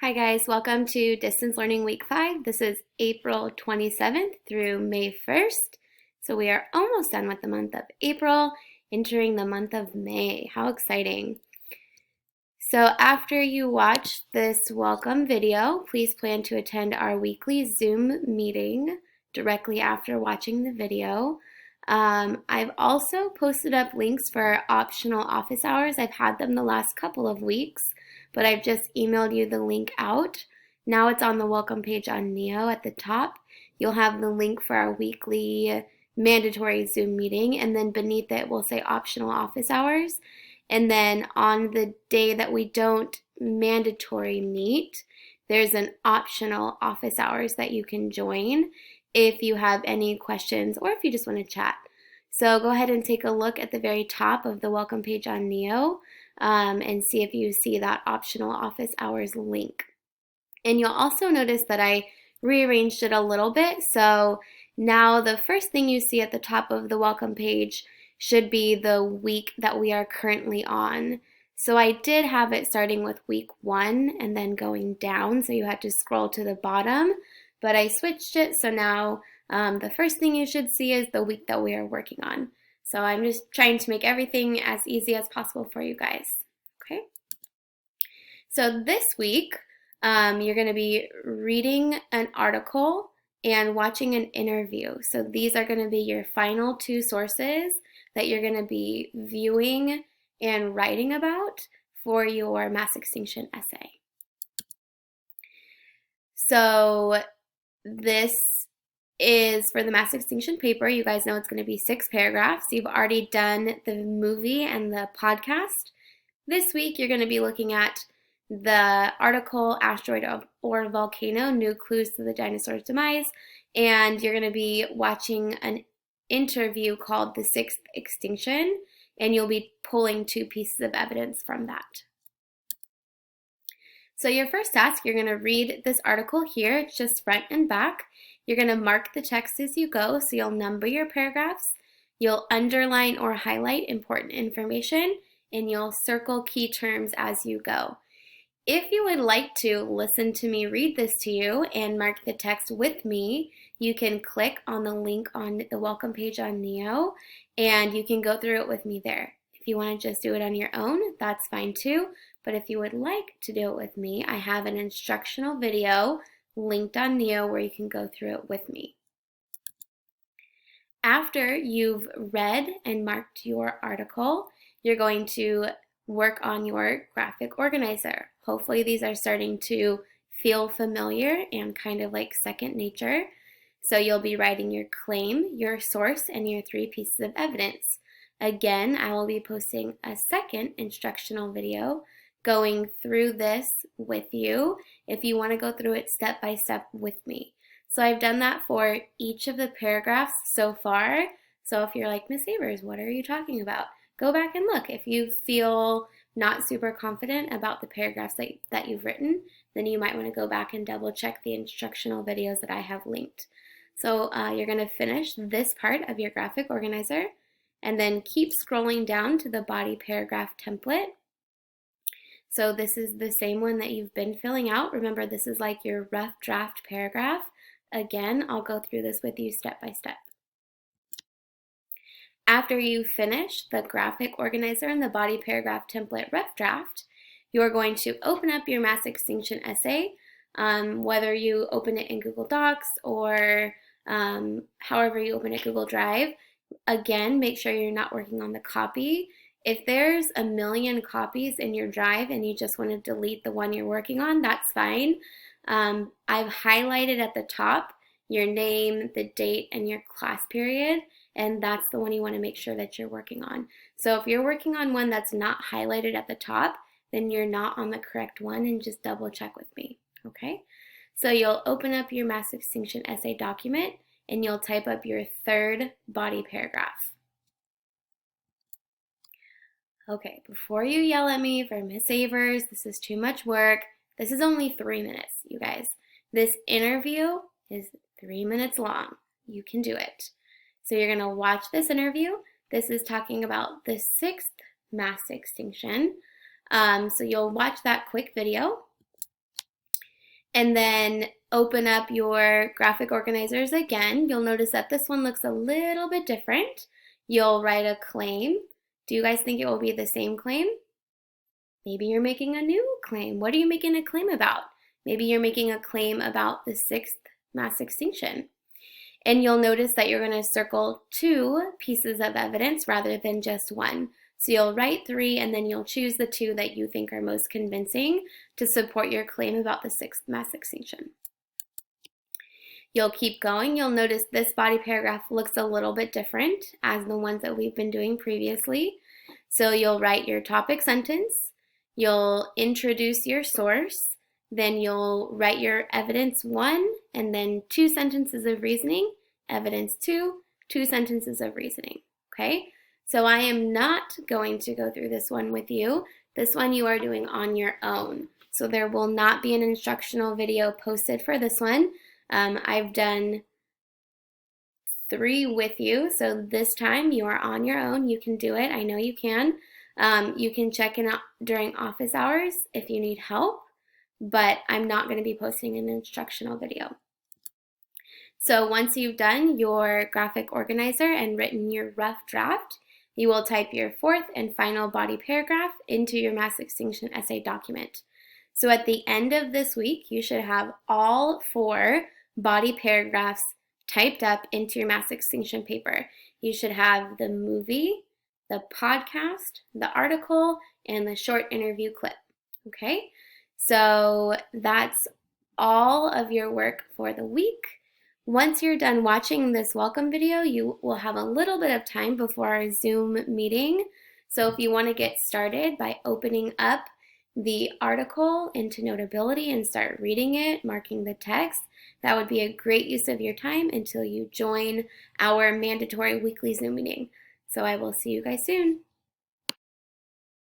Hi guys, welcome to Distance Learning Week 5. This is April 27th through May 1st. So we are almost done with the month of April, entering the month of May. How exciting. So after you watch this welcome video, please plan to attend our weekly Zoom meeting directly after watching the video. I've also posted up links for optional office hours. I've had them the last couple of weeks, but I've just emailed you the link out. Now it's on the welcome page on Neo at the top. You'll have the link for our weekly mandatory Zoom meeting, and then beneath it will say optional office hours. And then on the day that we don't mandatory meet, there's an optional office hours that you can join if you have any questions or if you just want to chat. So go ahead and take a look at the very top of the welcome page on Neo and see if you see that optional office hours link. And you'll also notice that I rearranged it a little bit. So now the first thing you see at the top of the welcome page should be the week that we are currently on. So I did have it starting with week 1 and then going down, so you had to scroll to the bottom, but I switched it, so now the first thing you should see is the week that we are working on. So I'm just trying to make everything as easy as possible for you guys. Okay. So this week, you're going to be reading an article and watching an interview. So these are going to be your final two sources that you're going to be viewing and writing about for your mass extinction essay. So this is for the mass extinction paper. You guys know it's going to be 6 paragraphs. You've already done the movie and the podcast. This week you're going to be looking at the article, Asteroid or Volcano, New Clues to the Dinosaur's Demise, and you're going to be watching an interview called The Sixth Extinction, and you'll be pulling 2 pieces of evidence from that. So your first task, you're going to read this article here. It's just front and back. You're going to mark the text as you go, so you'll number your paragraphs, you'll underline or highlight important information, and you'll circle key terms as you go. If you would like to listen to me read this to you and mark the text with me, you can click on the link on the welcome page on Neo, and you can go through it with me there. If you want to just do it on your own, that's fine too. But if you would like to do it with me, I have an instructional video linked on Neo where you can go through it with me. After you've read and marked your article, you're going to work on your graphic organizer. Hopefully these are starting to feel familiar and kind of like second nature. So you'll be writing your claim, your source, and your 3 pieces of evidence. Again, I will be posting a second instructional video going through this with you if you want to go through it step by step with me. So I've done that for each of the paragraphs so far. So if you're like, Miss Avers, what are you talking about? Go back and look. If you feel not super confident about the paragraphs that you've written, then you might want to go back and double check the instructional videos that I have linked. So you're going to finish this part of your graphic organizer and then keep scrolling down to the body paragraph template. So this is the same one that you've been filling out. Remember, this is like your rough draft paragraph. Again, I'll go through this with you step by step. After you finish the graphic organizer and the body paragraph template rough draft, you're going to open up your mass extinction essay, whether you open it in Google Docs or however you open it, Google Drive. Again, make sure you're not working on the copy. If there's a million copies in your drive and you just want to delete the one you're working on, that's fine. I've highlighted at the top your name, the date, and your class period, and that's the one you want to make sure that you're working on. So if you're working on one that's not highlighted at the top, then you're not on the correct one, and just double check with me, okay? So you'll open up your mass extinction essay document and you'll type up your 3rd body paragraph. Okay, before you yell at me for Miss Avers, this is too much work. This is only 3 minutes, you guys. This interview is 3 minutes long. You can do it. So you're going to watch this interview. This is talking about the 6th mass extinction. So you'll watch that quick video. And then open up your graphic organizers again. You'll notice that this one looks a little bit different. You'll write a claim. Do you guys think it will be the same claim? Maybe you're making a new claim. What are you making a claim about? Maybe you're making a claim about the 6th mass extinction. And you'll notice that you're going to circle 2 pieces of evidence rather than just 1. So you'll write 3 and then you'll choose the 2 that you think are most convincing to support your claim about the 6th mass extinction. You'll keep going. You'll notice this body paragraph looks a little bit different as the ones that we've been doing previously. So you'll write your topic sentence, you'll introduce your source, then you'll write your evidence 1, and then 2 sentences of reasoning, evidence 2, 2 sentences of reasoning, okay? So I am not going to go through this one with you. This one you are doing on your own. So there will not be an instructional video posted for this one. I've done 3 with you, so this time you are on your own. You can do it. I know you can. You can check in during office hours if you need help, but I'm not going to be posting an instructional video. So once you've done your graphic organizer and written your rough draft, you will type your 4th and final body paragraph into your mass extinction essay document. So at the end of this week, you should have all 4 body paragraphs typed up into your mass extinction paper. You should have the movie, the podcast, the article, and the short interview clip, okay? So that's all of your work for the week. Once you're done watching this welcome video, you will have a little bit of time before our Zoom meeting. So if you want to get started by opening up the article into Notability and start reading it, marking the text, that would be a great use of your time until you join our mandatory weekly Zoom meeting. So I will see you guys soon.